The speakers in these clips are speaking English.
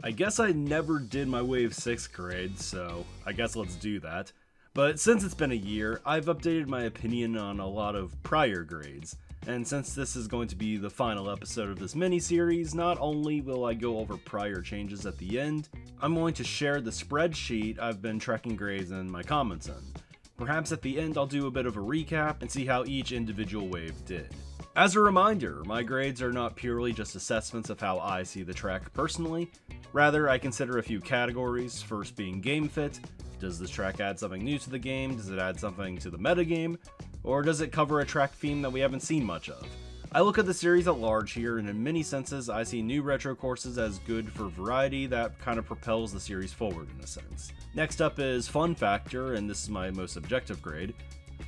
I guess I never did my Wave 6 grade, so I guess let's do that. But since it's been a year, I've updated my opinion on a lot of prior grades. And since this is going to be the final episode of this mini-series, not only will I go over prior changes at the end, I'm going to share the spreadsheet I've been tracking grades and my comments in. Perhaps at the end I'll do a bit of a recap and see how each individual wave did. As a reminder, my grades are not purely just assessments of how I see the track personally. Rather, I consider a few categories, first being game fit. Does this track add something new to the game? Does it add something to the metagame? Or does it cover a track theme that we haven't seen much of? I look at the series at large here, and in many senses I see new retro courses as good for variety that kind of propels the series forward in a sense. Next up is fun factor, and this is my most objective grade.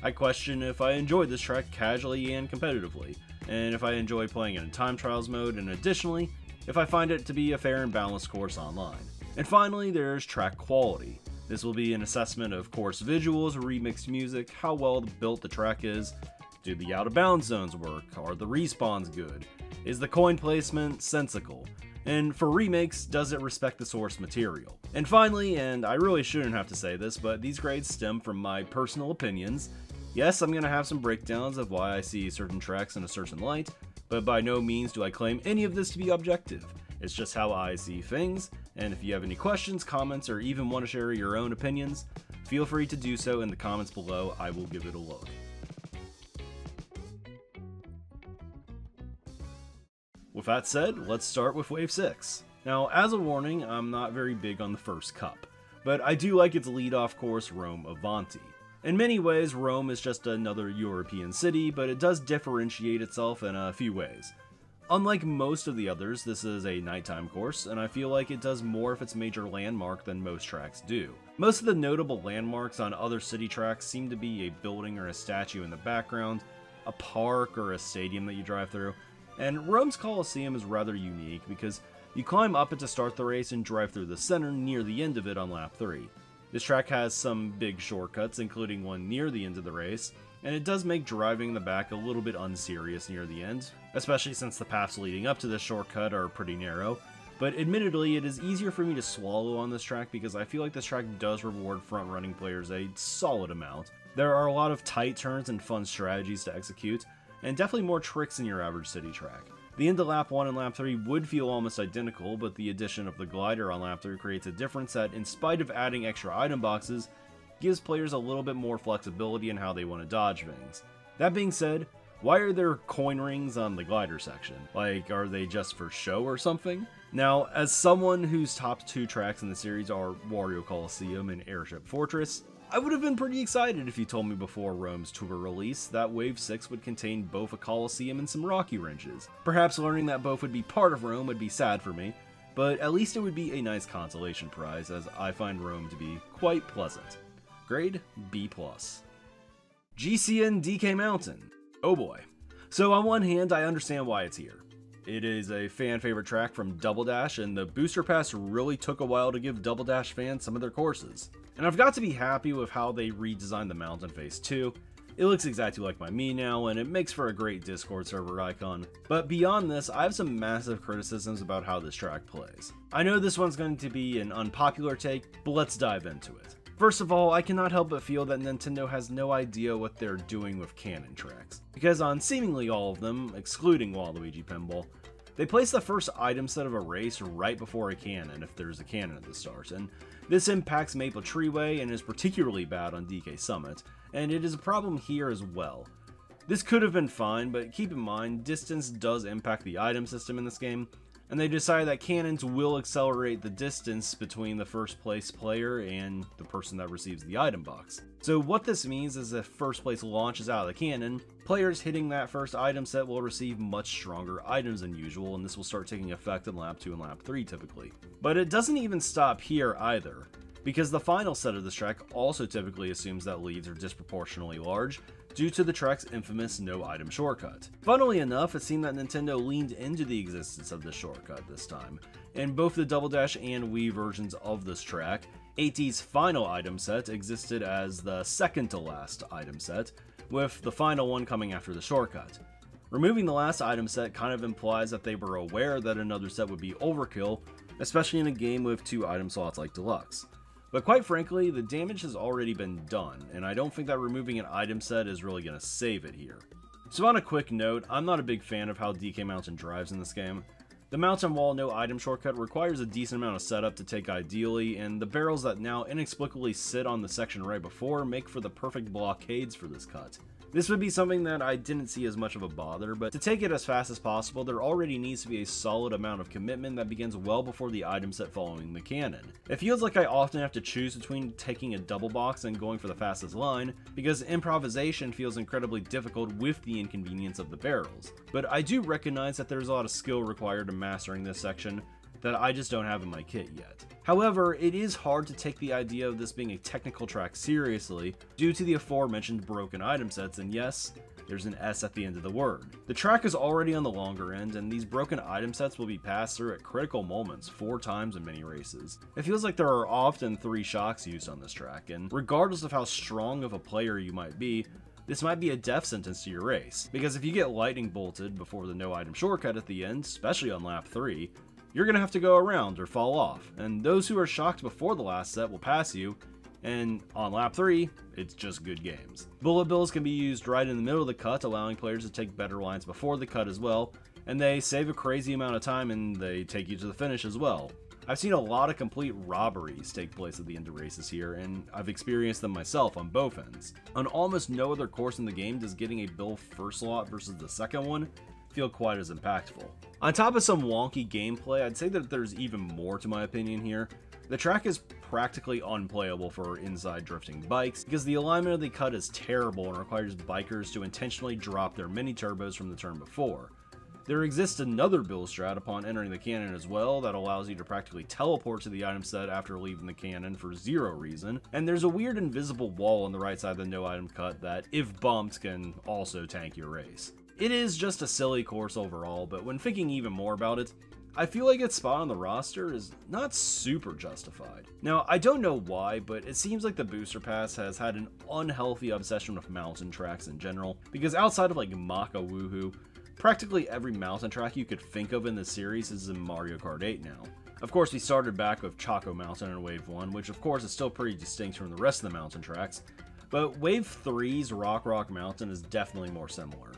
I question if I enjoyed this track casually and competitively, and if I enjoy playing it in time trials mode, and additionally, if I find it to be a fair and balanced course online. And finally, there's track quality. This will be an assessment of course visuals, remixed music, how well built the track is, do the out of bounds zones work, are the respawns good, is the coin placement sensical, and for remakes, does it respect the source material? And finally, and I really shouldn't have to say this, but these grades stem from my personal opinions. Yes, I'm going to have some breakdowns of why I see certain tracks in a certain light, but by no means do I claim any of this to be objective. It's just how I see things, and if you have any questions, comments, or even want to share your own opinions, feel free to do so in the comments below. I will give it a look. With that said, let's start with Wave 6. Now, as a warning, I'm not very big on the first cup, but I do like its lead-off course, Rome Avanti. In many ways, Rome is just another European city, but it does differentiate itself in a few ways. Unlike most of the others, this is a nighttime course, and I feel like it does more of its major landmark than most tracks do. Most of the notable landmarks on other city tracks seem to be a building or a statue in the background, a park or a stadium that you drive through, and Rome's Colosseum is rather unique because you climb up it to start the race and drive through the center near the end of it on lap 3. This track has some big shortcuts, including one near the end of the race, and it does make driving in the back a little bit unserious near the end, especially since the paths leading up to this shortcut are pretty narrow. But admittedly, it is easier for me to swallow on this track because I feel like this track does reward front-running players a solid amount. There are a lot of tight turns and fun strategies to execute, and definitely more tricks than your average city track. The end of lap 1 and lap 3 would feel almost identical, but the addition of the glider on lap 3 creates a difference that, in spite of adding extra item boxes, gives players a little bit more flexibility in how they want to dodge things. That being said, why are there coin rings on the glider section? Like, are they just for show or something? Now, as someone whose top 2 tracks in the series are Wario Coliseum and Airship Fortress, I would have been pretty excited if you told me before Rome's tour release that Wave 6 would contain both a Coliseum and some rocky wrenches. Perhaps learning that both would be part of Rome would be sad for me, but at least it would be a nice consolation prize, as I find Rome to be quite pleasant. Grade B+. GCN DK Mountain. Oh boy. So on one hand, I understand why it's here. It is a fan favorite track from Double Dash, and the Booster Pass really took a while to give Double Dash fans some of their courses. And I've got to be happy with how they redesigned the mountain face too. It looks exactly like my Mii now, and it makes for a great Discord server icon. But beyond this, I have some massive criticisms about how this track plays. I know this one's going to be an unpopular take, but let's dive into it. First of all, I cannot help but feel that Nintendo has no idea what they're doing with canon tracks. Because on seemingly all of them, excluding Waluigi Pinball, they place the first item set of a race right before a cannon if there's a cannon at the start, and this impacts Maple Treeway and is particularly bad on DK Summit, and it is a problem here as well. This could have been fine, but keep in mind, distance does impact the item system in this game, and they decided that cannons will accelerate the distance between the first place player and the person that receives the item box. So what this means is if first place launches out of the cannon, players hitting that first item set will receive much stronger items than usual, and this will start taking effect in lap 2 and lap 3 typically. But it doesn't even stop here either, because the final set of this track also typically assumes that leads are disproportionately large, due to the track's infamous no-item shortcut. Funnily enough, it seemed that Nintendo leaned into the existence of this shortcut this time. In both the Double Dash and Wii versions of this track, AT's final item set existed as the second-to-last item set, with the final one coming after the shortcut. Removing the last item set kind of implies that they were aware that another set would be overkill, especially in a game with 2 item slots like Deluxe. But quite frankly, the damage has already been done, and I don't think that removing an item set is really going to save it here. So on a quick note, I'm not a big fan of how DK Mountain drives in this game. The mountain wall no item shortcut requires a decent amount of setup to take ideally, and the barrels that now inexplicably sit on the section right before make for the perfect blockades for this cut. This would be something that I didn't see as much of a bother, but to take it as fast as possible, there already needs to be a solid amount of commitment that begins well before the item set following the cannon. It feels like I often have to choose between taking a double box and going for the fastest line, because improvisation feels incredibly difficult with the inconvenience of the barrels. But I do recognize that there's a lot of skill required in mastering this section that I just don't have in my kit yet. However, it is hard to take the idea of this being a technical track seriously due to the aforementioned broken item sets, and yes, there's an S at the end of the word. The track is already on the longer end, and these broken item sets will be passed through at critical moments 4 times in many races. It feels like there are often 3 shocks used on this track, and regardless of how strong of a player you might be, this might be a death sentence to your race, because if you get lightning bolted before the no item shortcut at the end, especially on lap 3, you're going to have to go around or fall off, and those who are shocked before the last set will pass you, and on lap 3, it's just good games. Bullet bills can be used right in the middle of the cut, allowing players to take better lines before the cut as well, and they save a crazy amount of time and they take you to the finish as well. I've seen a lot of complete robberies take place at the end of races here, and I've experienced them myself on both ends. On almost no other course in the game does getting a bill first slot versus the second one feel quite as impactful. On top of some wonky gameplay, I'd say that there's even more to my opinion here. The track is practically unplayable for inside drifting bikes, because the alignment of the cut is terrible and requires bikers to intentionally drop their mini turbos from the turn before. There exists another build strat upon entering the cannon as well that allows you to practically teleport to the item set after leaving the cannon for 0 reason, and there's a weird invisible wall on the right side of the no item cut that, if bumped, can also tank your race. It is just a silly course overall, but when thinking even more about it, I feel like its spot on the roster is not super justified. Now, I don't know why, but it seems like the Booster Pass has had an unhealthy obsession with mountain tracks in general, because outside of like Maka Woohoo, practically every mountain track you could think of in the series is in Mario Kart 8 now. Of course, we started back with Choco Mountain in Wave 1, which of course is still pretty distinct from the rest of the mountain tracks, but Wave 3's Rock Mountain is definitely more similar.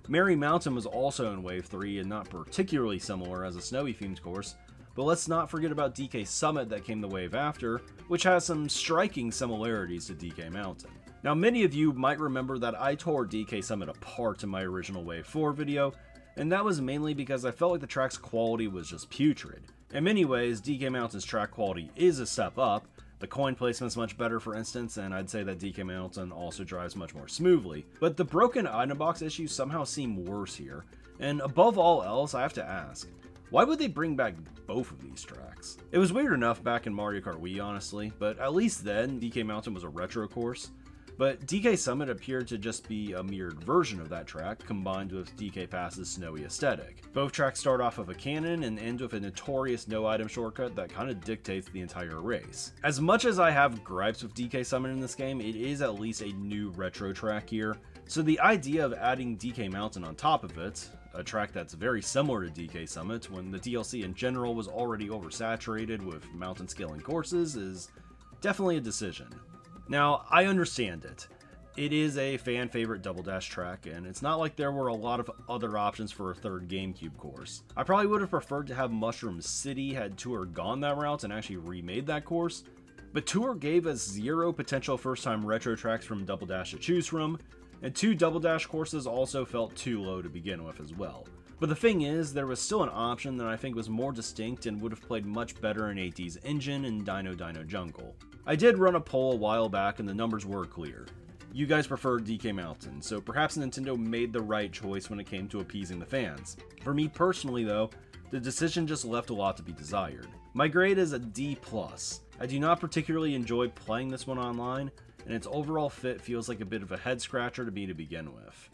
Merry Mountain was also in Wave 3 and not particularly similar as a snowy themed course, but let's not forget about DK Summit that came the wave after, which has some striking similarities to DK Mountain. Now, many of you might remember that I tore DK Summit apart in my original Wave 4 video, and that was mainly because I felt like the track's quality was just putrid. In many ways, DK Mountain's track quality is a step up. The coin placement's much better, for instance, and I'd say that DK Mountain also drives much more smoothly. But the broken item box issues somehow seem worse here, and above all else, I have to ask, why would they bring back both of these tracks? It was weird enough back in Mario Kart Wii, honestly, but at least then, DK Mountain was a retro course. But DK Summit appeared to just be a mirrored version of that track, combined with DK Pass's snowy aesthetic. Both tracks start off with a cannon and end with a notorious no-item shortcut that kind of dictates the entire race. As much as I have gripes with DK Summit in this game, it is at least a new retro track here, so the idea of adding DK Mountain on top of it, a track that's very similar to DK Summit when the DLC in general was already oversaturated with mountain scaling courses, is definitely a decision. Now, I understand it. It is a fan favorite Double Dash track, and it's not like there were a lot of other options for a third GameCube course. I probably would have preferred to have Mushroom City had Tour gone that route and actually remade that course, but Tour gave us 0 potential first-time retro tracks from Double Dash to choose from, and 2 Double Dash courses also felt too low to begin with as well. But the thing is, there was still an option that I think was more distinct and would have played much better in AT's engine and Dino Jungle. I did run a poll a while back and the numbers were clear. You guys preferred DK Mountain, so perhaps Nintendo made the right choice when it came to appeasing the fans. For me personally though, the decision just left a lot to be desired. My grade is a D+. I do not particularly enjoy playing this one online, and its overall fit feels like a bit of a head scratcher to me to begin with.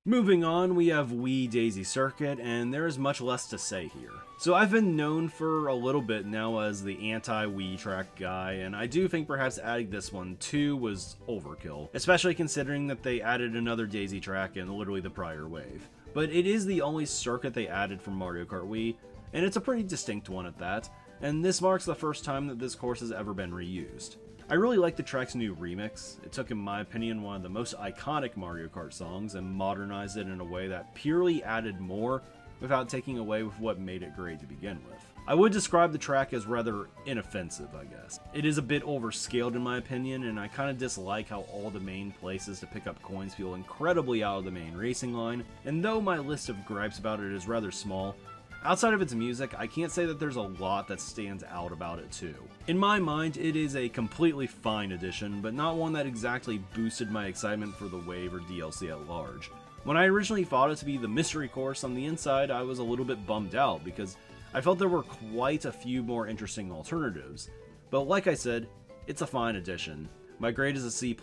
Moving on, we have Wii Daisy Circuit, and there is much less to say here. So I've been known for a little bit now as the anti-Wii track guy, and I do think perhaps adding this one too was overkill, especially considering that they added another Daisy track in literally the prior wave. But it is the only circuit they added from Mario Kart Wii, and it's a pretty distinct one at that, and this marks the first time that this course has ever been reused. I really like the track's new remix. It took, in my opinion, one of the most iconic Mario Kart songs and modernized it in a way that purely added more without taking away with what made it great to begin with. I would describe the track as rather inoffensive, I guess. It is a bit overscaled in my opinion, and I kind of dislike how all the main places to pick up coins feel incredibly out of the main racing line, and though my list of gripes about it is rather small, outside of its music, I can't say that there's a lot that stands out about it too. In my mind, it is a completely fine addition, but not one that exactly boosted my excitement for the Wave or DLC at large. When I originally thought it to be the mystery course on the inside, I was a little bit bummed out because I felt there were quite a few more interesting alternatives. But like I said, it's a fine addition. My grade is a C+,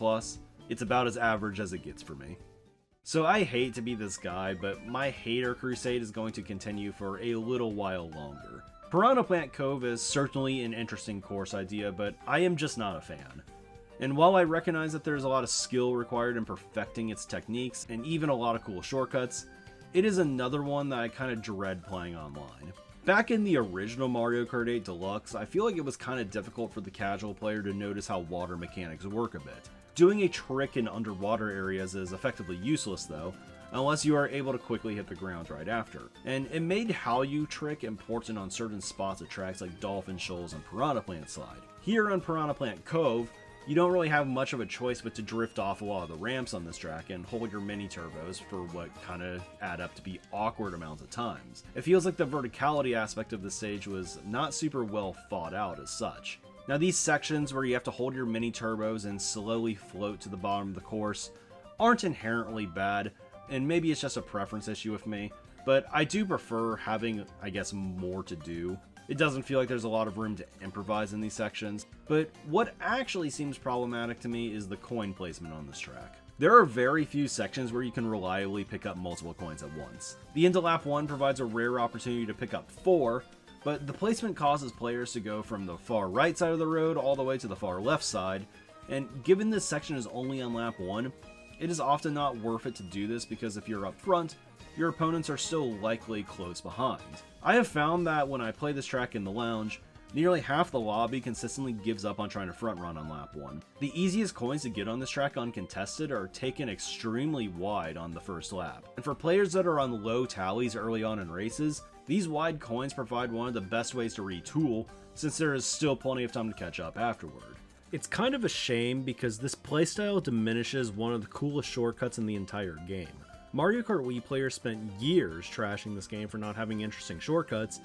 it's about as average as it gets for me. So I hate to be this guy, but my hater crusade is going to continue for a little while longer. Piranha Plant Cove is certainly an interesting course idea, but I am just not a fan. And while I recognize that there's a lot of skill required in perfecting its techniques, and even a lot of cool shortcuts, it is another one that I kind of dread playing online. Back in the original Mario Kart 8 Deluxe, I feel like it was kind of difficult for the casual player to notice how water mechanics work a bit. Doing a trick in underwater areas is effectively useless though, unless you are able to quickly hit the ground right after. And it made how you trick important on certain spots of tracks like Dolphin Shoals and Piranha Plant Slide. Here on Piranha Plant Cove, you don't really have much of a choice but to drift off a lot of the ramps on this track and hold your mini turbos for what kind of add up to be awkward amounts of times. It feels like the verticality aspect of the stage was not super well thought out as such. Now these sections where you have to hold your mini turbos and slowly float to the bottom of the course aren't inherently bad, and maybe it's just a preference issue with me, but I do prefer having, I guess, more to do. It doesn't feel like there's a lot of room to improvise in these sections, but what actually seems problematic to me is the coin placement on this track. There are very few sections where you can reliably pick up multiple coins at once. The Into Lap 1 provides a rare opportunity to pick up 4, but the placement causes players to go from the far right side of the road all the way to the far left side, and given this section is only on lap 1, it is often not worth it to do this because if you're up front, your opponents are still likely close behind. I have found that when I play this track in the lounge, nearly half the lobby consistently gives up on trying to front run on lap 1. The easiest coins to get on this track uncontested are taken extremely wide on the first lap, and for players that are on low tallies early on in races, these wide coins provide one of the best ways to retool, since there is still plenty of time to catch up afterward. It's kind of a shame because this playstyle diminishes one of the coolest shortcuts in the entire game. Mario Kart Wii players spent years trashing this game for not having interesting shortcuts,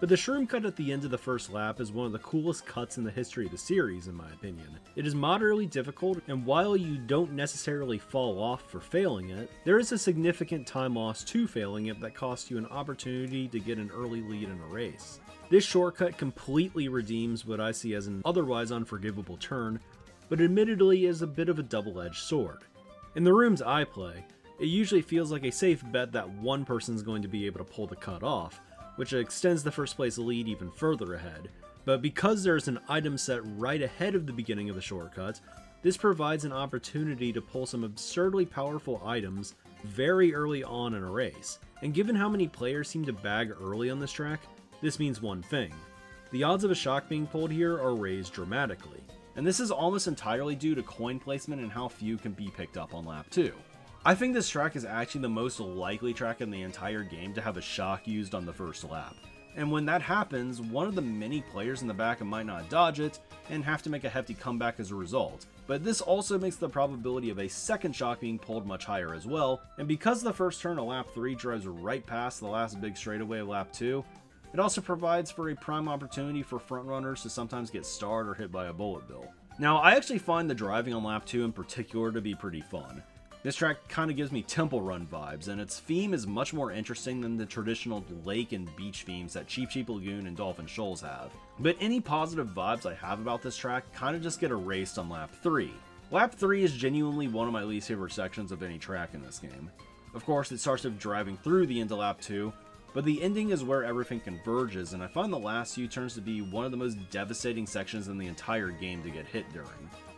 but the shroom cut at the end of the first lap is one of the coolest cuts in the history of the series in my opinion. It is moderately difficult, and while you don't necessarily fall off for failing it, there is a significant time loss to failing it that costs you an opportunity to get an early lead in a race. This shortcut completely redeems what I see as an otherwise unforgivable turn, but admittedly is a bit of a double-edged sword. In the rooms I play, it usually feels like a safe bet that one person's going to be able to pull the cut off, which extends the first place lead even further ahead. But because there's an item set right ahead of the beginning of the shortcut, this provides an opportunity to pull some absurdly powerful items very early on in a race. And given how many players seem to bag early on this track, this means one thing: the odds of a shock being pulled here are raised dramatically. And this is almost entirely due to coin placement and how few can be picked up on lap 2. I think this track is actually the most likely track in the entire game to have a shock used on the first lap. And when that happens, one of the many players in the back might not dodge it, and have to make a hefty comeback as a result. But this also makes the probability of a second shock being pulled much higher as well, and because the first turn of lap 3 drives right past the last big straightaway of lap 2, it also provides for a prime opportunity for frontrunners to sometimes get starred or hit by a bullet bill. Now, I actually find the driving on lap 2 in particular to be pretty fun. This track kind of gives me Temple Run vibes, and its theme is much more interesting than the traditional lake and beach themes that Cheep Cheep Lagoon and Dolphin Shoals have. But any positive vibes I have about this track kind of just get erased on lap 3. Lap 3 is genuinely one of my least favorite sections of any track in this game. Of course, it starts with driving through the end of lap 2, but the ending is where everything converges, and I find the last few turns to be one of the most devastating sections in the entire game to get hit during.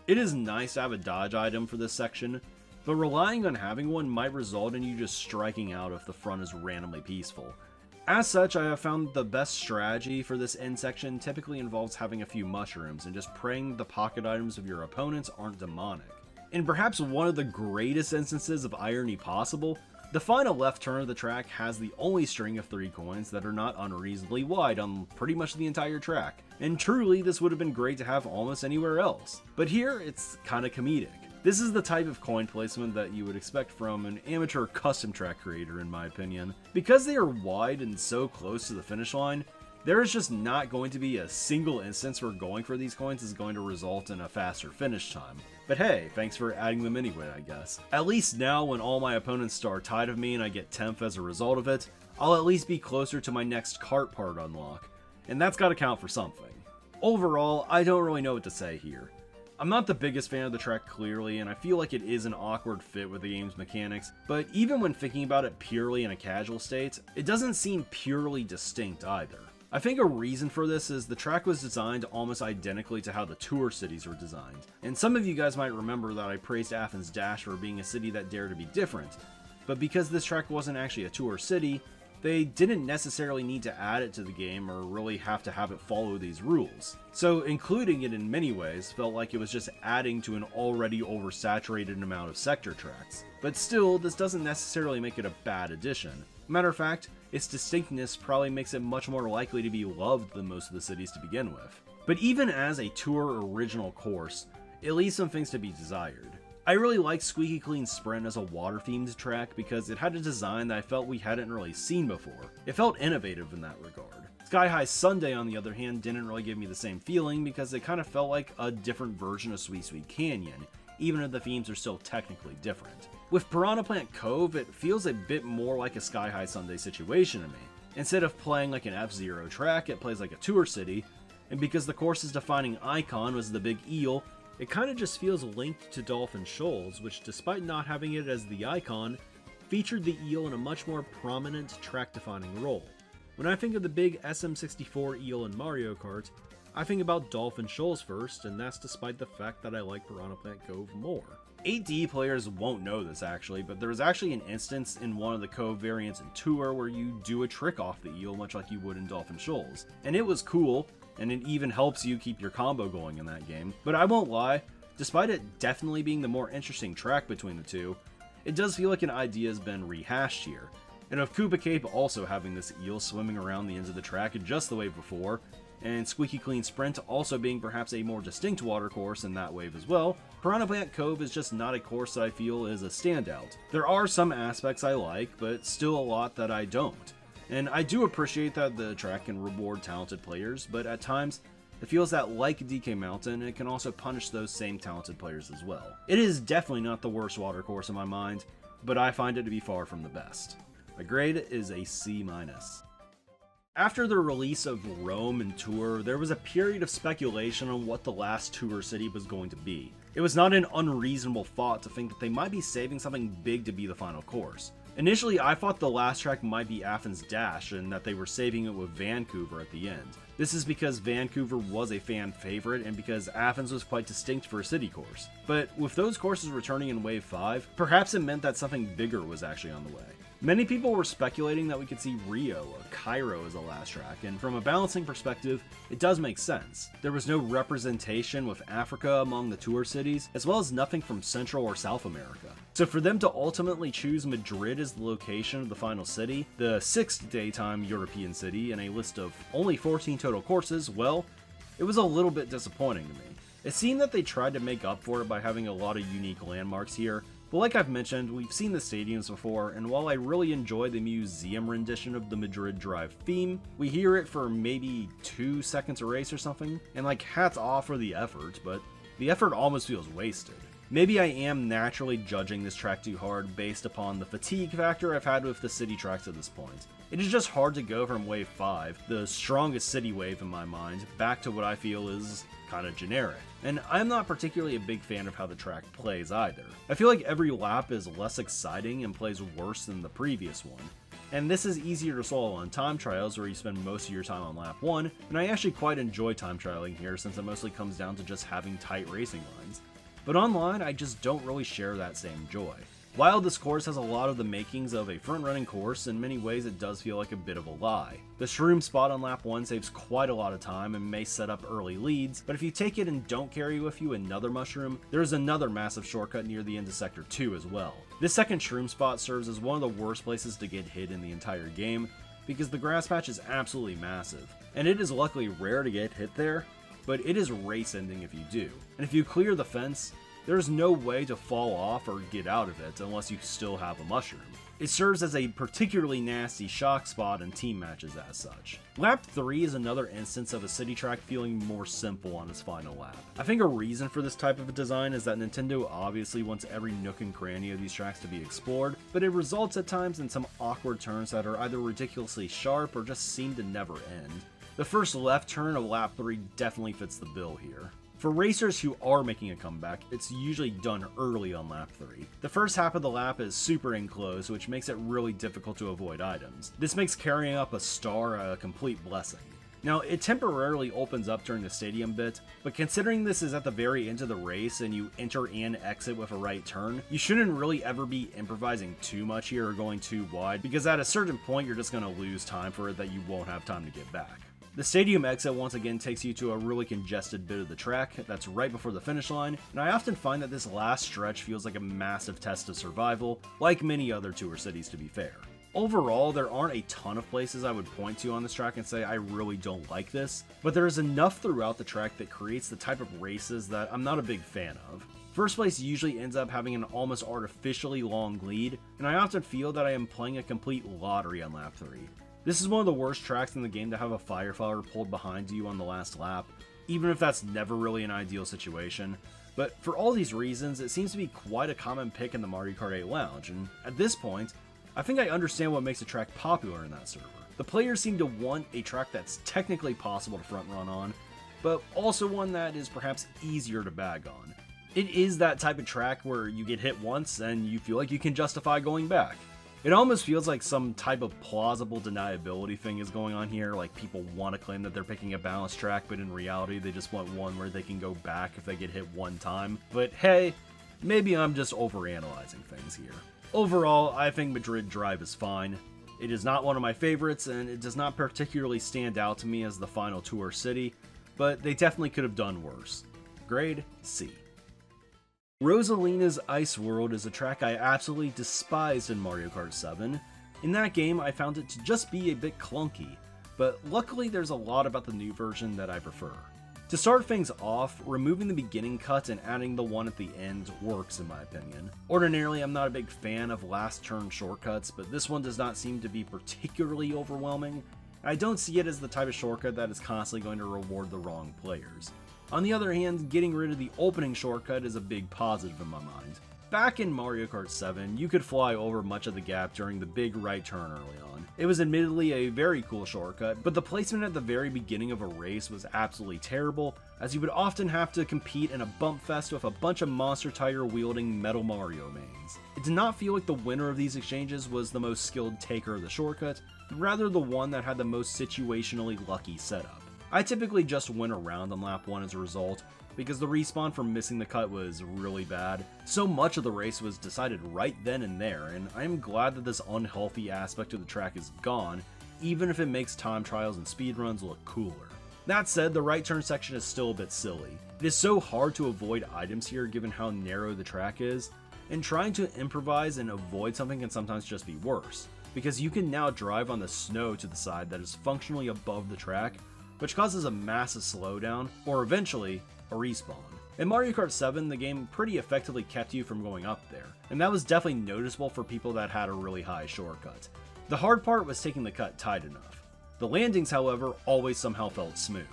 It is nice to have a dodge item for this section, but relying on having one might result in you just striking out if the front is randomly peaceful. As such, I have found the best strategy for this end section typically involves having a few mushrooms and just praying the pocket items of your opponents aren't demonic. In perhaps one of the greatest instances of irony possible, the final left turn of the track has the only string of 3 coins that are not unreasonably wide on pretty much the entire track, and truly this would have been great to have almost anywhere else. But here, it's kinda comedic. This is the type of coin placement that you would expect from an amateur custom track creator, in my opinion. Because they are wide and so close to the finish line, there is just not going to be a single instance where going for these coins is going to result in a faster finish time. But hey, thanks for adding them anyway, I guess. At least now, when all my opponents start tied of me and I get 10th as a result of it, I'll at least be closer to my next cart part unlock, and that's gotta count for something. Overall, I don't really know what to say here. I'm not the biggest fan of the track clearly, and I feel like it is an awkward fit with the game's mechanics, but even when thinking about it purely in a casual state, it doesn't seem purely distinct either. I think a reason for this is the track was designed almost identically to how the tour cities were designed, and some of you guys might remember that I praised Athens Dash for being a city that dared to be different, but because this track wasn't actually a tour city, they didn't necessarily need to add it to the game or really have to have it follow these rules. So including it in many ways felt like it was just adding to an already oversaturated amount of sector tracks. But still, this doesn't necessarily make it a bad addition. Matter of fact, its distinctness probably makes it much more likely to be loved than most of the cities to begin with. But even as a tour original course, it leaves some things to be desired. I really like Squeaky Clean Sprint as a water-themed track because it had a design that I felt we hadn't really seen before. It felt innovative in that regard. Sky High Sundae, on the other hand, didn't really give me the same feeling because it kind of felt like a different version of Sweet Sweet Canyon, even if the themes are still technically different. With Piranha Plant Cove, it feels a bit more like a Sky High Sundae situation to me. Instead of playing like an F-Zero track, it plays like a tour city, and because the course's defining icon was the big eel, it kinda just feels linked to Dolphin Shoals, which despite not having it as the icon, featured the eel in a much more prominent track-defining role. When I think of the big SM64 eel in Mario Kart, I think about Dolphin Shoals first, and that's despite the fact that I like Piranha Plant Cove more. 8D players won't know this actually, but there was actually an instance in one of the Cove variants in Tour where you do a trick off the eel much like you would in Dolphin Shoals, and it was cool, and it even helps you keep your combo going in that game. But I won't lie, despite it definitely being the more interesting track between the two, it does feel like an idea has been rehashed here. And with Koopa Cape also having this eel swimming around the ends of the track just the wave before, and Squeaky Clean Sprint also being perhaps a more distinct water course in that wave as well, Piranha Plant Cove is just not a course that I feel is a standout. There are some aspects I like, but still a lot that I don't. And I do appreciate that the track can reward talented players, but at times, it feels that like DK Mountain, it can also punish those same talented players as well. It is definitely not the worst water course in my mind, but I find it to be far from the best. My grade is a C-. After the release of Rome and Tour, there was a period of speculation on what the last tour city was going to be. It was not an unreasonable thought to think that they might be saving something big to be the final course. Initially, I thought the last track might be Athens Dash and that they were saving it with Vancouver at the end. This is because Vancouver was a fan favorite and because Athens was quite distinct for a city course. But with those courses returning in Wave 5, perhaps it meant that something bigger was actually on the way. Many people were speculating that we could see Rio or Cairo as the last track, and from a balancing perspective, it does make sense. There was no representation with Africa among the tour cities, as well as nothing from Central or South America. So for them to ultimately choose Madrid as the location of the final city, the 6th daytime European city in a list of only 14 total courses, well, it was a little bit disappointing to me. It seemed that they tried to make up for it by having a lot of unique landmarks here, but like I've mentioned, we've seen the stadiums before, and while I really enjoy the museum rendition of the Madrid Drive theme, we hear it for maybe 2 seconds a race or something, and like hats off for the effort, but the effort almost feels wasted. Maybe I am naturally judging this track too hard based upon the fatigue factor I've had with the city tracks at this point. It is just hard to go from Wave 5, the strongest city wave in my mind, back to what I feel is kinda generic. And I'm not particularly a big fan of how the track plays either. I feel like every lap is less exciting and plays worse than the previous one. And this is easier to solve on time trials where you spend most of your time on lap 1, and I actually quite enjoy time trialing here since it mostly comes down to just having tight racing lines. But online, I just don't really share that same joy. While this course has a lot of the makings of a front-running course, in many ways it does feel like a bit of a lie. The shroom spot on lap 1 saves quite a lot of time and may set up early leads, but if you take it and don't carry with you another mushroom, there is another massive shortcut near the end of sector 2 as well. This second shroom spot serves as one of the worst places to get hit in the entire game, because the grass patch is absolutely massive, and it is luckily rare to get hit there, but it is race ending if you do. And if you clear the fence, there's no way to fall off or get out of it unless you still have a mushroom. It serves as a particularly nasty shock spot in team matches as such. Lap 3 is another instance of a city track feeling more simple on its final lap. I think a reason for this type of a design is that Nintendo obviously wants every nook and cranny of these tracks to be explored, but it results at times in some awkward turns that are either ridiculously sharp or just seem to never end. The first left turn of lap 3 definitely fits the bill here. For racers who are making a comeback, it's usually done early on lap 3. The first half of the lap is super enclosed, which makes it really difficult to avoid items. This makes carrying up a star a complete blessing. Now, it temporarily opens up during the stadium bit, but considering this is at the very end of the race and you enter and exit with a right turn, you shouldn't really ever be improvising too much here or going too wide, because at a certain point you're just going to lose time for it that you won't have time to get back. The stadium exit once again takes you to a really congested bit of the track that's right before the finish line, and I often find that this last stretch feels like a massive test of survival, like many other tour cities to be fair. Overall, there aren't a ton of places I would point to on this track and say I really don't like this, but there is enough throughout the track that creates the type of races that I'm not a big fan of. First place usually ends up having an almost artificially long lead, and I often feel that I am playing a complete lottery on lap 3. This is one of the worst tracks in the game to have a firefighter pulled behind you on the last lap, even if that's never really an ideal situation. But for all these reasons, it seems to be quite a common pick in the Mario Kart 8 Lounge, and at this point, I think I understand what makes a track popular in that server. The players seem to want a track that's technically possible to front run on, but also one that is perhaps easier to bag on. It is that type of track where you get hit once and you feel like you can justify going back. It almost feels like some type of plausible deniability thing is going on here, like people want to claim that they're picking a balanced track, but in reality they just want one where they can go back if they get hit one time. But hey, maybe I'm just overanalyzing things here. Overall, I think Madrid Drive is fine. It is not one of my favorites, and it does not particularly stand out to me as the final tour city, but they definitely could have done worse. Grade C. Rosalina's Ice World is a track I absolutely despised in Mario Kart 7. In that game, I found it to just be a bit clunky, but luckily there's a lot about the new version that I prefer. To start things off, removing the beginning cut and adding the one at the end works in my opinion. Ordinarily, I'm not a big fan of last turn shortcuts, but this one does not seem to be particularly overwhelming. I don't see it as the type of shortcut that is constantly going to reward the wrong players. On the other hand, getting rid of the opening shortcut is a big positive in my mind. Back in Mario Kart 7, you could fly over much of the gap during the big right turn early on. It was admittedly a very cool shortcut, but the placement at the very beginning of a race was absolutely terrible, as you would often have to compete in a bump fest with a bunch of monster tire wielding Metal Mario mains. It did not feel like the winner of these exchanges was the most skilled taker of the shortcut, but rather the one that had the most situationally lucky setup. I typically just went around on lap 1 as a result, because the respawn from missing the cut was really bad. So much of the race was decided right then and there, and I am glad that this unhealthy aspect of the track is gone, even if it makes time trials and speedruns look cooler. That said, the right turn section is still a bit silly. It is so hard to avoid items here given how narrow the track is, and trying to improvise and avoid something can sometimes just be worse, because you can now drive on the snow to the side that is functionally above the track, which causes a massive slowdown, or eventually, a respawn. In Mario Kart 7, the game pretty effectively kept you from going up there, and that was definitely noticeable for people that had a really high shortcut. The hard part was taking the cut tight enough. The landings, however, always somehow felt smooth.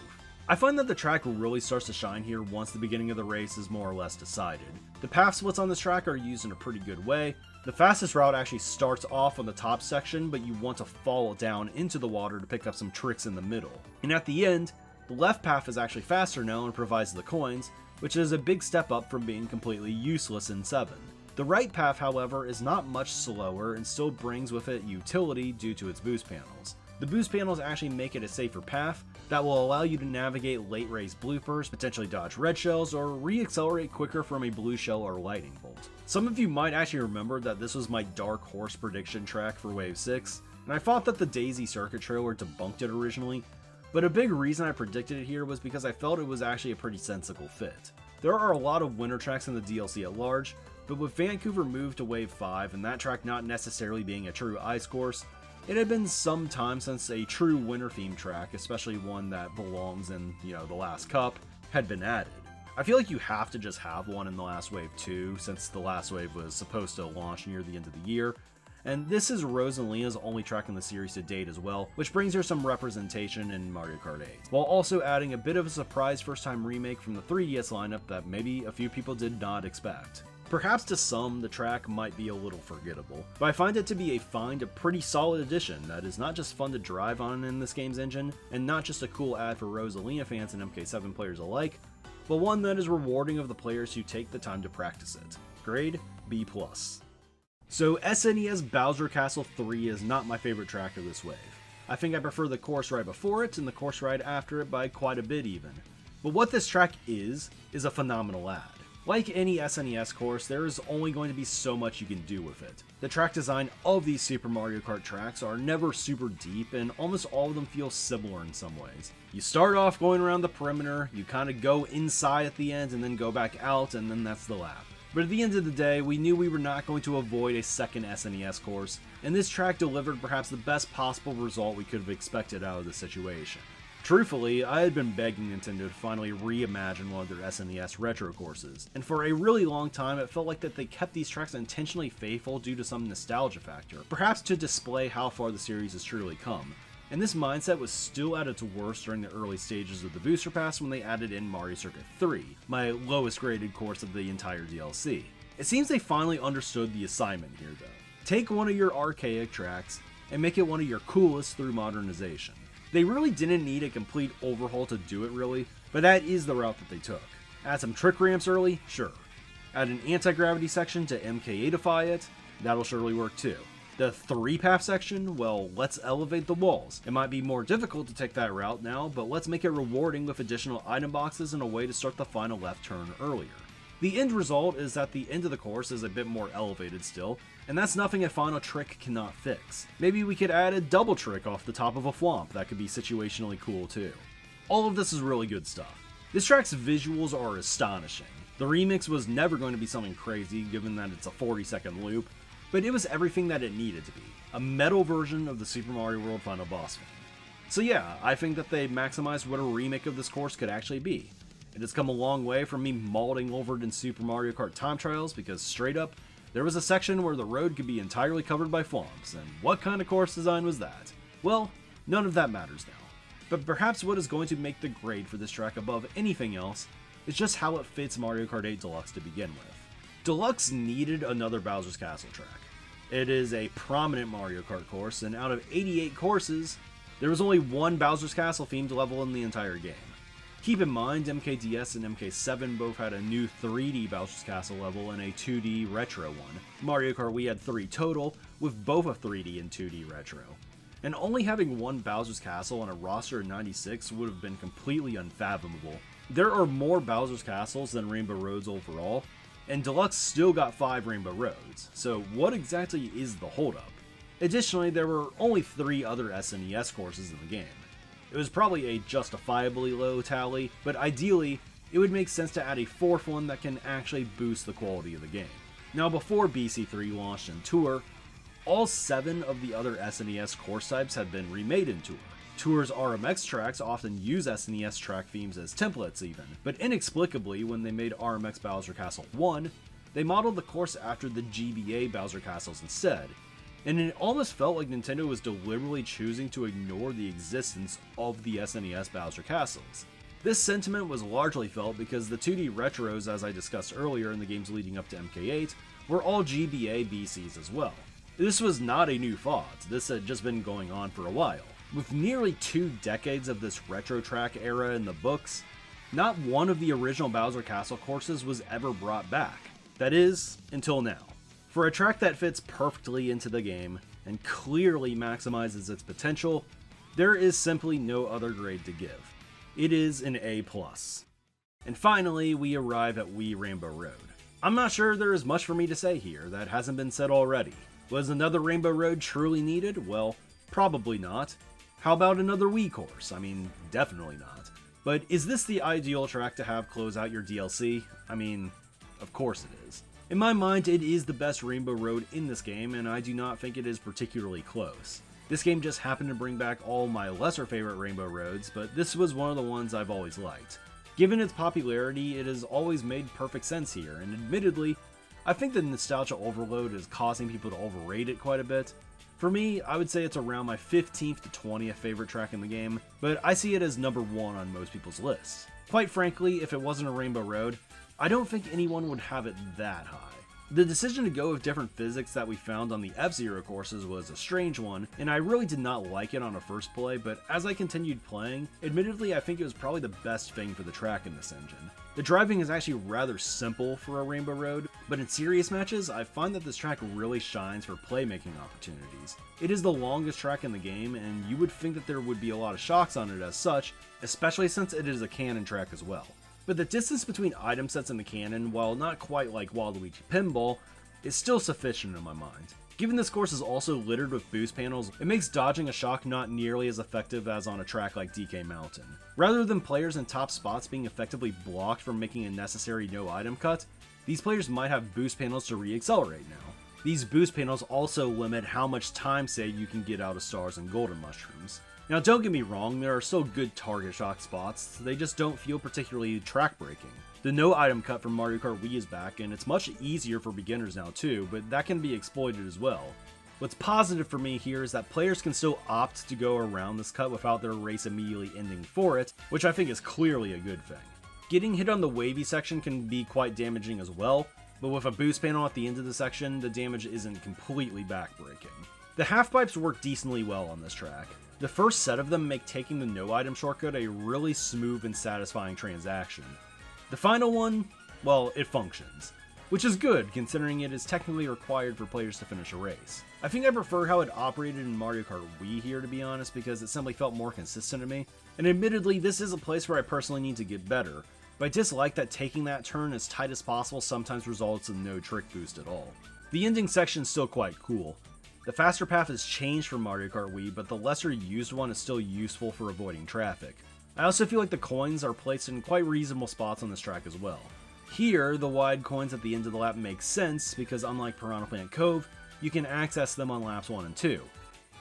I find that the track really starts to shine here once the beginning of the race is more or less decided. The path splits on this track are used in a pretty good way. The fastest route actually starts off on the top section, but you want to fall down into the water to pick up some tricks in the middle. And at the end, the left path is actually faster now and provides the coins, which is a big step up from being completely useless in 7. The right path, however, is not much slower and still brings with it utility due to its boost panels. The boost panels actually make it a safer path, that will allow you to navigate late race bloopers, potentially dodge red shells, or re-accelerate quicker from a blue shell or lightning bolt. Some of you might actually remember that this was my dark horse prediction track for Wave 6, and I thought that the Daisy Circuit trailer debunked it originally, but a big reason I predicted it here was because I felt it was actually a pretty sensible fit. There are a lot of winter tracks in the DLC at large, but with Vancouver moved to Wave 5 and that track not necessarily being a true ice course, it had been some time since a true winter themed track, especially one that belongs in, the last cup, had been added. I feel like you have to just have one in the last wave too, since the last wave was supposed to launch near the end of the year, and this is Rosalina's only track in the series to date as well, which brings her some representation in Mario Kart 8, while also adding a bit of a surprise first time remake from the 3DS lineup that maybe a few people did not expect. Perhaps to some, the track might be a little forgettable, but I find it to be a pretty solid addition that is not just fun to drive on in this game's engine, and not just a cool ad for Rosalina fans and MK7 players alike, but one that is rewarding of the players who take the time to practice it. Grade B+. So SNES Bowser Castle 3 is not my favorite track of this wave. I think I prefer the course ride before it and the course ride after it by quite a bit even. But what this track is a phenomenal ad. Like any SNES course, there is only going to be so much you can do with it. The track design of these Super Mario Kart tracks are never super deep, and almost all of them feel similar in some ways. You start off going around the perimeter, you kind of go inside at the end and then go back out, and then that's the lap. But at the end of the day, we knew we were not going to avoid a second SNES course, and this track delivered perhaps the best possible result we could have expected out of the situation. Truthfully, I had been begging Nintendo to finally reimagine one of their SNES retro courses, and for a really long time it felt like that they kept these tracks intentionally faithful due to some nostalgia factor, perhaps to display how far the series has truly come. And this mindset was still at its worst during the early stages of the Booster Pass when they added in Mario Circuit 3, my lowest graded course of the entire DLC. It seems they finally understood the assignment here though. Take one of your archaic tracks and make it one of your coolest through modernization. They really didn't need a complete overhaul to do it really, but that is the route that they took. Add some trick ramps early? Sure. Add an anti-gravity section to MKAtify it? That'll surely work too. The 3-path section? Well, let's elevate the walls. It might be more difficult to take that route now, but let's make it rewarding with additional item boxes and a way to start the final left turn earlier. The end result is that the end of the course is a bit more elevated still, and that's nothing a final trick cannot fix. Maybe we could add a double trick off the top of a flomp that could be situationally cool too. All of this is really good stuff. This track's visuals are astonishing. The remix was never going to be something crazy given that it's a 40-second loop, but it was everything that it needed to be. A metal version of the Super Mario World final boss theme. So yeah, I think that they maximized what a remake of this course could actually be. It has come a long way from me mauling over it in Super Mario Kart Time Trials because straight up, there was a section where the road could be entirely covered by flomps, and what kind of course design was that? Well, none of that matters now. But perhaps what is going to make the grade for this track above anything else is just how it fits Mario Kart 8 Deluxe to begin with. Deluxe needed another Bowser's Castle track. It is a prominent Mario Kart course, and out of 88 courses, there was only one Bowser's Castle themed level in the entire game. Keep in mind, MKDS and MK7 both had a new 3D Bowser's Castle level and a 2D retro one. Mario Kart Wii had 3 total, with both a 3D and 2D retro. And only having one Bowser's Castle on a roster of 96 would have been completely unfathomable. There are more Bowser's Castles than Rainbow Roads overall, and Deluxe still got 5 Rainbow Roads, so what exactly is the holdup? Additionally, there were only 3 other SNES courses in the game. It was probably a justifiably low tally, but ideally, it would make sense to add a 4th one that can actually boost the quality of the game. Now before BC3 launched in Tour, all 7 of the other SNES course types had been remade in Tour. Tour's RMX tracks often use SNES track themes as templates even, but inexplicably when they made RMX Bowser Castle 1, they modeled the course after the GBA Bowser Castles instead, and it almost felt like Nintendo was deliberately choosing to ignore the existence of the SNES Bowser Castles. This sentiment was largely felt because the 2D retros, as I discussed earlier in the games leading up to MK8, were all GBA BCs as well. This was not a new thought, this had just been going on for a while. With nearly 2 decades of this retro track era in the books, not one of the original Bowser Castle courses was ever brought back. That is, until now. For a track that fits perfectly into the game, and clearly maximizes its potential, There is simply no other grade to give. It is an A+. And finally, we arrive at Wii Rainbow Road. I'm not sure there is much for me to say here that hasn't been said already. Was another Rainbow Road truly needed? Well, probably not. How about another Wii course? I mean, definitely not. But is this the ideal track to have close out your DLC? I mean, of course it is. In my mind, it is the best Rainbow Road in this game, and I do not think it is particularly close. This game just happened to bring back all my lesser favorite Rainbow Roads, but this was one of the ones I've always liked. Given its popularity, it has always made perfect sense here, and admittedly, I think the nostalgia overload is causing people to overrate it quite a bit. For me, I would say it's around my 15th to 20th favorite track in the game, but I see it as number 1 on most people's lists. Quite frankly, if it wasn't a Rainbow Road, I don't think anyone would have it that high. The decision to go with different physics that we found on the F-Zero courses was a strange one, and I really did not like it on a first play, but as I continued playing, admittedly I think it was probably the best thing for the track in this engine. The driving is actually rather simple for a Rainbow Road, but in serious matches, I find that this track really shines for playmaking opportunities. It is the longest track in the game, and you would think that there would be a lot of shocks on it as such, especially since it is a cannon track as well. But the distance between item sets in the cannon, while not quite like Waluigi Pinball, is still sufficient in my mind. Given this course is also littered with boost panels, it makes dodging a shock not nearly as effective as on a track like DK Mountain. Rather than players in top spots being effectively blocked from making a necessary no item cut, these players might have boost panels to re-accelerate now. These boost panels also limit how much time save you can get out of stars and golden mushrooms. Now don't get me wrong, there are still good target shock spots, they just don't feel particularly track breaking. The no item cut from Mario Kart Wii is back, and it's much easier for beginners now too, but that can be exploited as well. What's positive for me here is that players can still opt to go around this cut without their race immediately ending for it, which I think is clearly a good thing. Getting hit on the wavy section can be quite damaging as well, but with a boost panel at the end of the section, the damage isn't completely backbreaking. The half-pipes work decently well on this track. The first set of them make taking the no item shortcut a really smooth and satisfying transaction. The final one, well, it functions, which is good considering it is technically required for players to finish a race. I think I prefer how it operated in Mario Kart Wii here, to be honest, because it simply felt more consistent to me, and admittedly this is a place where I personally need to get better, but I dislike that taking that turn as tight as possible sometimes results in no trick boost at all. The ending section is still quite cool. The faster path has changed from Mario Kart Wii, but the lesser used one is still useful for avoiding traffic. I also feel like the coins are placed in quite reasonable spots on this track as well. Here, the wide coins at the end of the lap make sense because unlike Piranha Plant Cove, you can access them on laps 1 and 2.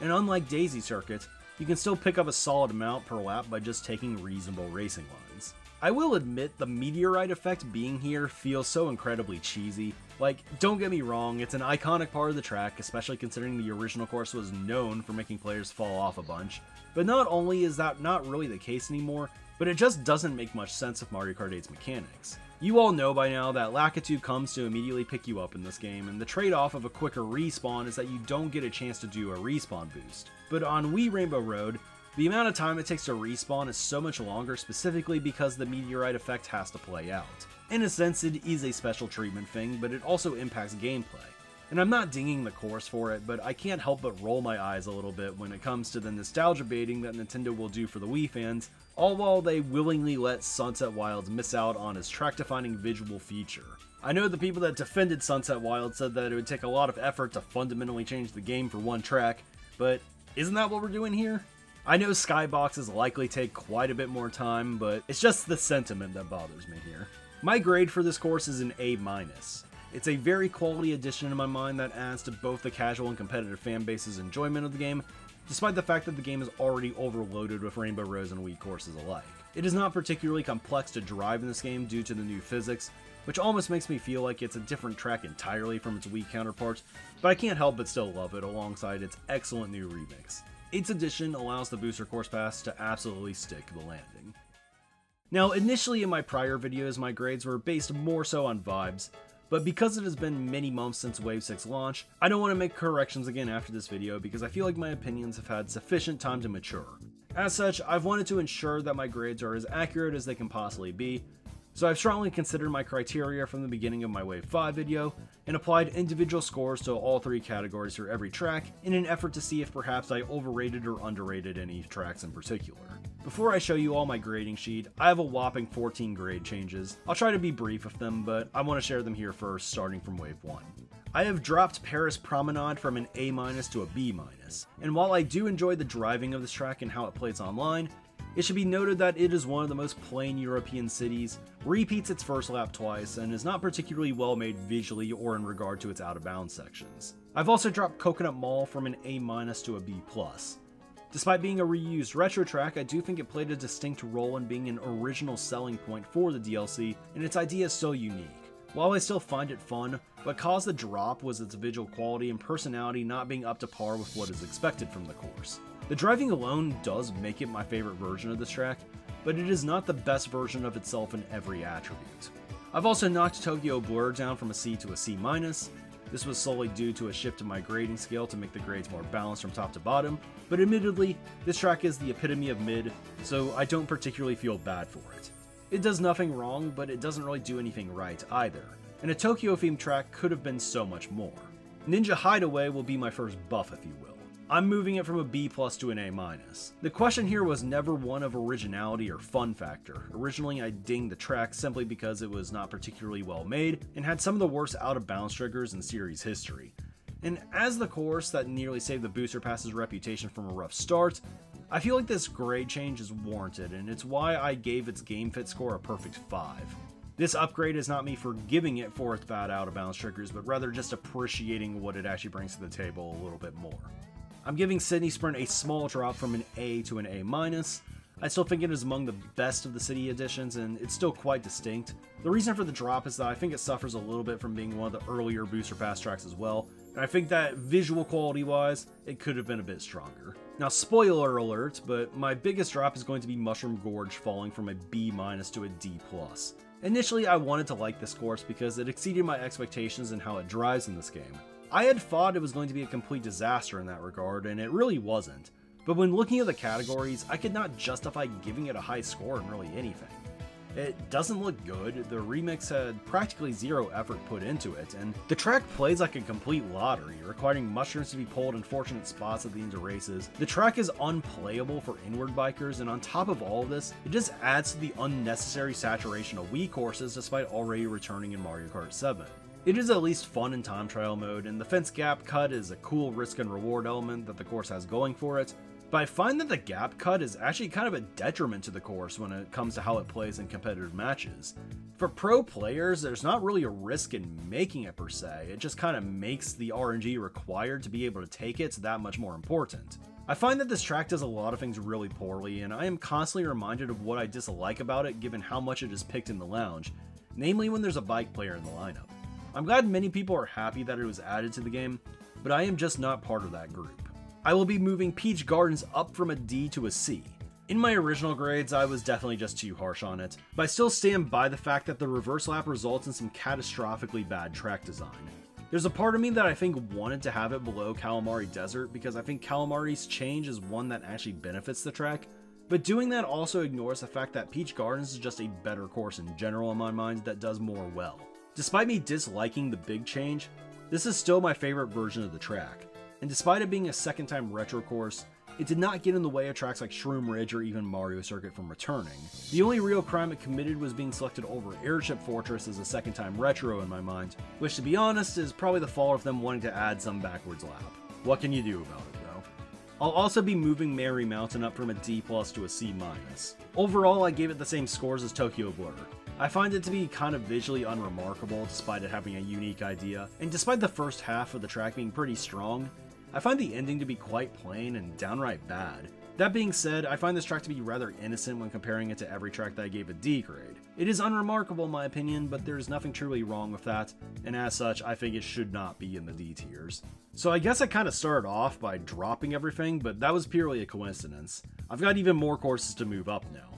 And unlike Daisy Circuit, you can still pick up a solid amount per lap by just taking reasonable racing lines. I will admit the meteorite effect being here feels so incredibly cheesy. Like, don't get me wrong, it's an iconic part of the track, especially considering the original course was known for making players fall off a bunch. But not only is that not really the case anymore, but it just doesn't make much sense with Mario Kart 8's mechanics. You all know by now that Lakitu comes to immediately pick you up in this game, and the trade-off of a quicker respawn is that you don't get a chance to do a respawn boost. But on Wii Rainbow Road, the amount of time it takes to respawn is so much longer specifically because the meteorite effect has to play out. In a sense, it is a special treatment thing, but it also impacts gameplay. And I'm not dinging the course for it, but I can't help but roll my eyes a little bit when it comes to the nostalgia baiting that Nintendo will do for the Wii fans, all while they willingly let Sunset Wilds miss out on its track-defining visual feature. I know the people that defended Sunset Wilds said that it would take a lot of effort to fundamentally change the game for one track, but isn't that what we're doing here? I know skyboxes likely take quite a bit more time, but it's just the sentiment that bothers me here. My grade for this course is an A-. It's a very quality addition in my mind that adds to both the casual and competitive fan base's enjoyment of the game, despite the fact that the game is already overloaded with Rainbow Roads and Wii courses alike. It is not particularly complex to drive in this game due to the new physics, which almost makes me feel like it's a different track entirely from its Wii counterparts, but I can't help but still love it alongside its excellent new remix. 8th edition allows the booster course pass to absolutely stick the landing. Now, initially in my prior videos, my grades were based more so on vibes, but because it has been many months since Wave 6 launch, I don't want to make corrections again after this video because I feel like my opinions have had sufficient time to mature. As such, I've wanted to ensure that my grades are as accurate as they can possibly be, So I've strongly considered my criteria from the beginning of my Wave 5 video, and applied individual scores to all 3 categories for every track in an effort to see if perhaps I overrated or underrated any tracks in particular. Before I show you all my grading sheet, I have a whopping 14 grade changes. I'll try to be brief with them, but I want to share them here first, starting from Wave 1. I have dropped Paris Promenade from an A- to a B-, and while I do enjoy the driving of this track and how it plays online, it should be noted that it is one of the most plain European cities, repeats its first lap twice, and is not particularly well made visually or in regard to its out-of-bounds sections. I've also dropped Coconut Mall from an A- to a B+. Despite being a reused retro track, I do think it played a distinct role in being an original selling point for the DLC, and its idea is still unique. While I still find it fun, what caused the drop was its visual quality and personality not being up to par with what is expected from the course. The driving alone does make it my favorite version of this track, but it is not the best version of itself in every attribute. I've also knocked Tokyo Blur down from a C to a C-. This was solely due to a shift in my grading scale to make the grades more balanced from top to bottom, but admittedly, this track is the epitome of mid, so I don't particularly feel bad for it. It does nothing wrong, but it doesn't really do anything right either, and a Tokyo-themed track could have been so much more. Ninja Hideaway will be my first buff, if you will. I'm moving it from a B+ to an A-. The question here was never one of originality or fun factor. Originally, I dinged the track simply because it was not particularly well made and had some of the worst out-of-bounds triggers in series history. And as the course that nearly saved the Booster Pass's reputation from a rough start, I feel like this grade change is warranted, and it's why I gave its game fit score a perfect 5. This upgrade is not me forgiving it for its bad out-of-bounds triggers, but rather just appreciating what it actually brings to the table a little bit more. I'm giving Sydney Sprint a small drop from an A to an A-. I still think it is among the best of the city editions, and it's still quite distinct. The reason for the drop is that I think it suffers a little bit from being one of the earlier Booster Pass tracks as well, and I think that visual quality wise, it could have been a bit stronger. Now, spoiler alert, but my biggest drop is going to be Mushroom Gorge falling from a B- to a D+. Initially, I wanted to like this course because it exceeded my expectations in how it drives in this game. I had thought it was going to be a complete disaster in that regard, and it really wasn't. But when looking at the categories, I could not justify giving it a high score in really anything. It doesn't look good, the remix had practically zero effort put into it, and the track plays like a complete lottery, requiring mushrooms to be pulled in fortunate spots at the end of races. The track is unplayable for inward bikers, and on top of all of this, it just adds to the unnecessary saturation of Wii courses despite already returning in Mario Kart 7. It is at least fun in time trial mode, and the fence gap cut is a cool risk and reward element that the course has going for it, but I find that the gap cut is actually kind of a detriment to the course when it comes to how it plays in competitive matches. For pro players, there's not really a risk in making it per se, it just kind of makes the RNG required to be able to take it that much more important. I find that this track does a lot of things really poorly, and I am constantly reminded of what I dislike about it given how much it is picked in the lounge, namely when there's a bike player in the lineup. I'm glad many people are happy that it was added to the game, but I am just not part of that group. I will be moving Peach Gardens up from a D to a C. In my original grades, I was definitely just too harsh on it, but I still stand by the fact that the reverse lap results in some catastrophically bad track design. There's a part of me that I think wanted to have it below Calamari Desert because I think Calamari's change is one that actually benefits the track, but doing that also ignores the fact that Peach Gardens is just a better course in general in my mind that does more well. Despite me disliking the big change, this is still my favorite version of the track. And despite it being a second time retro course, it did not get in the way of tracks like Shroom Ridge or even Mario Circuit from returning. The only real crime it committed was being selected over Airship Fortress as a second time retro in my mind, which to be honest is probably the fault of them wanting to add some backwards lap. What can you do about it though? I'll also be moving Merry Mountain up from a D+ to a C-. Overall, I gave it the same scores as Tokyo Blur. I find it to be kind of visually unremarkable despite it having a unique idea, and despite the first half of the track being pretty strong, I find the ending to be quite plain and downright bad. That being said, I find this track to be rather innocent when comparing it to every track that I gave a D grade. It is unremarkable in my opinion, but there's nothing truly wrong with that, and as such, I think it should not be in the D tiers. So I guess I kind of started off by dropping everything, but that was purely a coincidence. I've got even more courses to move up now.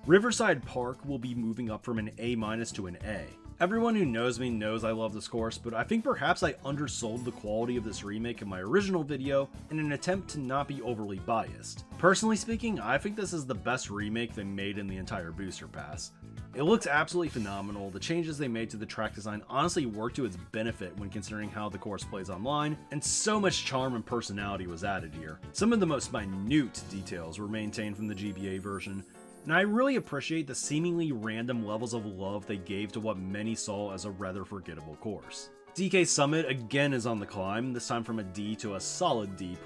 Riverside Park will be moving up from an A- to an A. Everyone who knows me knows I love this course, but I think perhaps I undersold the quality of this remake in my original video in an attempt to not be overly biased. Personally speaking, I think this is the best remake they made in the entire booster pass. It looks absolutely phenomenal. The changes they made to the track design honestly work to its benefit when considering how the course plays online, and so much charm and personality was added here. Some of the most minute details were maintained from the GBA version, and I really appreciate the seemingly random levels of love they gave to what many saw as a rather forgettable course. DK Summit again is on the climb, this time from a D to a solid D+.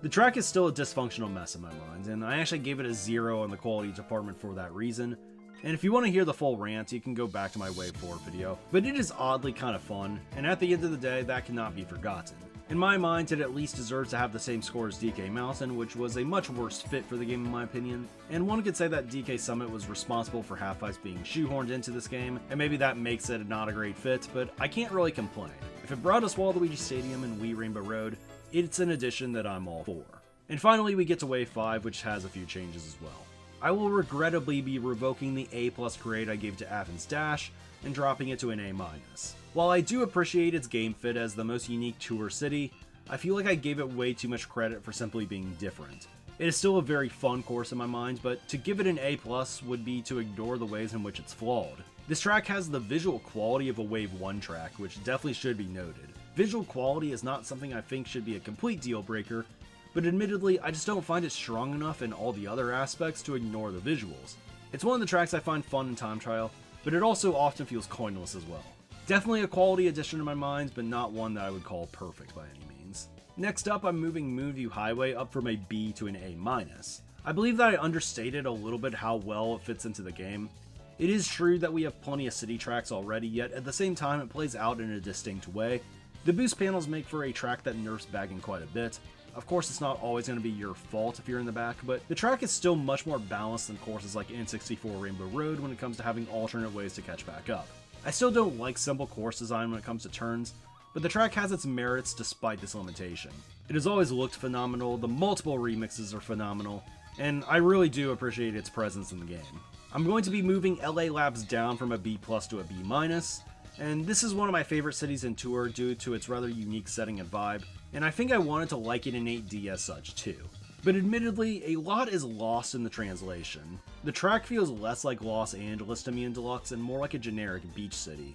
The track is still a dysfunctional mess in my mind, and I actually gave it a 0 on the quality department for that reason. And if you want to hear the full rant, you can go back to my Wave 4 video, but it is oddly kind of fun, and at the end of the day, that cannot be forgotten. In my mind, it at least deserves to have the same score as DK Mountain, which was a much worse fit for the game in my opinion, and one could say that DK Summit was responsible for half-lives being shoehorned into this game, and maybe that makes it not a great fit, but I can't really complain. If it brought us Waluigi Stadium and Wii Rainbow Road, it's an addition that I'm all for. And finally, we get to Wave 5, which has a few changes as well. I will regrettably be revoking the A+ grade I gave to Athens Dash and dropping it to an A-. While I do appreciate its game fit as the most unique tour city, I feel like I gave it way too much credit for simply being different. It is still a very fun course in my mind, but to give it an A+ would be to ignore the ways in which it's flawed. This track has the visual quality of a Wave 1 track, which definitely should be noted. Visual quality is not something I think should be a complete deal breaker, but admittedly, I just don't find it strong enough in all the other aspects to ignore the visuals. It's one of the tracks I find fun in time trial, but it also often feels coinless as well. Definitely a quality addition in my mind, but not one that I would call perfect by any means. Next up, I'm moving Moonview Highway up from a B to an A-. I believe that I understated a little bit how well it fits into the game. It is true that we have plenty of city tracks already, yet at the same time it plays out in a distinct way. The boost panels make for a track that nerfs bagging quite a bit. Of course, it's not always going to be your fault if you're in the back, but the track is still much more balanced than courses like N64 Rainbow Road when it comes to having alternate ways to catch back up. I still don't like simple course design when it comes to turns, but the track has its merits despite this limitation. It has always looked phenomenal, the multiple remixes are phenomenal, and I really do appreciate its presence in the game. I'm going to be moving LA Labs down from a B+ to a B-, and this is one of my favorite cities in Tour due to its rather unique setting and vibe, and I think I wanted to like it in 8D as such too. But admittedly, a lot is lost in the translation. The track feels less like Los Angeles to me in Deluxe and more like a generic beach city.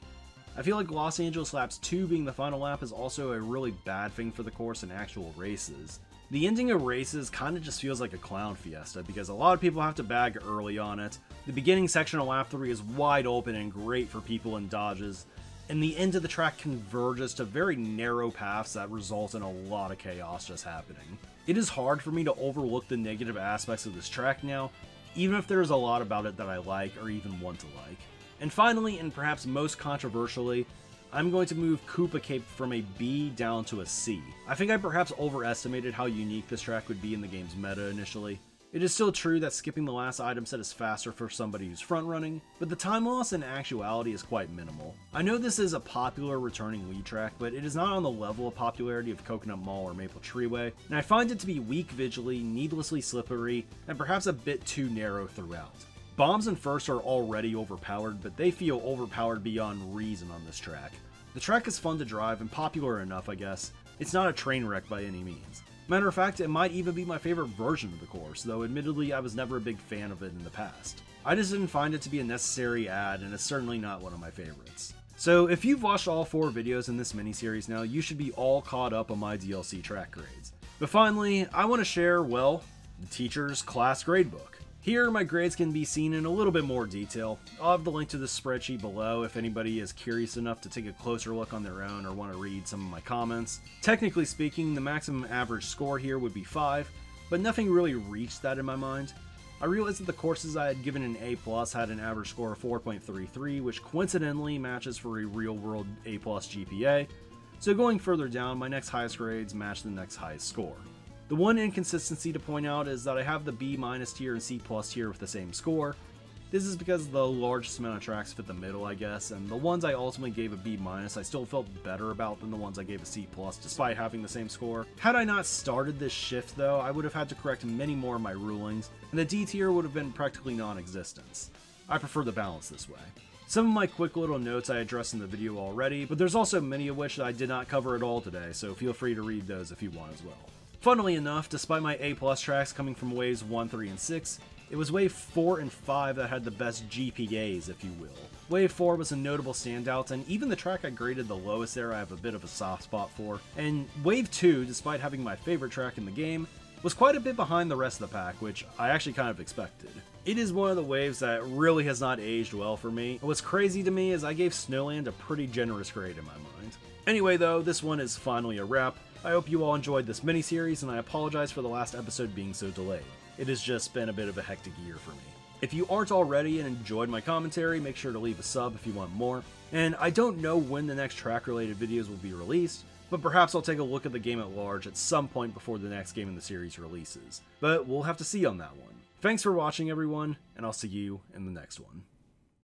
I feel like Los Angeles Laps 2 being the final lap is also a really bad thing for the course in actual races. The ending of races kinda just feels like a clown fiesta because a lot of people have to bag early on it. The beginning section of lap 3 is wide open and great for people in dodges, and the end of the track converges to very narrow paths that result in a lot of chaos just happening. It is hard for me to overlook the negative aspects of this track now, even if there's a lot about it that I like or even want to like. And finally, and perhaps most controversially, I'm going to move Koopa Cape from a B down to a C. I think I perhaps overestimated how unique this track would be in the game's meta initially. It is still true that skipping the last item set is faster for somebody who's front running, but the time loss in actuality is quite minimal. I know this is a popular returning Wii track, but it is not on the level of popularity of Coconut Mall or Maple Treeway, and I find it to be weak visually, needlessly slippery, and perhaps a bit too narrow throughout. Bombs and First are already overpowered, but they feel overpowered beyond reason on this track. The track is fun to drive and popular enough, I guess. It's not a train wreck by any means. Matter of fact, it might even be my favorite version of the course, though admittedly I was never a big fan of it in the past. I just didn't find it to be a necessary add, and it's certainly not one of my favorites. So if you've watched all 4 videos in this miniseries now, you should be all caught up on my DLC track grades. But finally, I want to share, well, the teacher's class gradebook. Here, my grades can be seen in a little bit more detail. I'll have the link to this spreadsheet below if anybody is curious enough to take a closer look on their own or want to read some of my comments. Technically speaking, the maximum average score here would be 5, but nothing really reached that in my mind. I realized that the courses I had given an A+ had an average score of 4.33, which coincidentally matches for a real-world A+ GPA, so going further down, my next highest grades match the next highest score. The one inconsistency to point out is that I have the B- tier and C+ tier with the same score. This is because the largest amount of tracks fit the middle, I guess, and the ones I ultimately gave a B- I still felt better about than the ones I gave a C+, despite having the same score. Had I not started this shift though, I would have had to correct many more of my rulings, and the D tier would have been practically non-existent. I prefer the balance this way. Some of my quick little notes I addressed in the video already, but there's also many of which that I did not cover at all today, so feel free to read those if you want as well. Funnily enough, despite my A+ tracks coming from waves 1, 3, and 6, it was wave 4 and 5 that had the best GPAs, if you will. Wave 4 was a notable standout, and even the track I graded the lowest there I have a bit of a soft spot for. And wave 2, despite having my favorite track in the game, was quite a bit behind the rest of the pack, which I actually kind of expected. It is one of the waves that really has not aged well for me. What's crazy to me is I gave Snowland a pretty generous grade in my mind. Anyway though, this one is finally a wrap. I hope you all enjoyed this mini-series, and I apologize for the last episode being so delayed. It has just been a bit of a hectic year for me. If you aren't already and enjoyed my commentary, make sure to leave a sub if you want more. And I don't know when the next track-related videos will be released, but perhaps I'll take a look at the game at large at some point before the next game in the series releases. But we'll have to see on that one. Thanks for watching everyone, and I'll see you in the next one.